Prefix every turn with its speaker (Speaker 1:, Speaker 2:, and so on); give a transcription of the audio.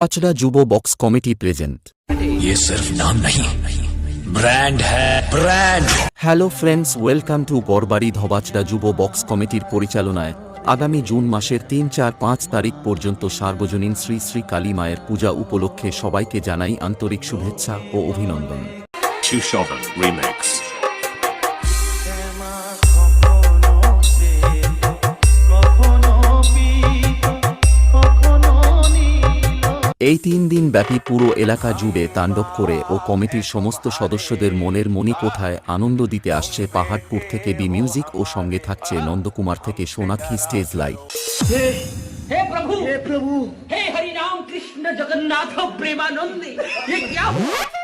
Speaker 1: पाचड़ा जुबो box committee present.
Speaker 2: ये सिर्फ नाम नहीं, ब्रांड है, brand.
Speaker 1: Hello friends, welcome to Garbari Dhabachara যুব বক্স কমিটির পরিচালনায় আগামী জুন মাসের ৩, ৪, ৫ তারিখ পর্যন্ত সার্বজনীন শ্রী শ্রী কালী মায়ের পূজা উপলক্ষে সবাইকে জানাই আন্তরিক শুভেচ্ছা ও অভিনন্দন।
Speaker 3: Chushovan Remix।
Speaker 1: এই ৩ দিন ব্যাপী পুরো এলাকা জুড়ে তাণ্ডব করে ও কমিটির সমস্ত সদস্যদের মনের মণিকোঠায় আনন্দ দিতে আসছে পাহাড়পুর থেকে বি মিউজিক ও সঙ্গে থাকছে নন্দকুমার থেকে সোনাক্ষী স্টেজ লাইভ।
Speaker 4: हे प्रभु हे हरि राम कृष्ण जगन्नाथ प्रेमानंदी, ये क्या हुआ?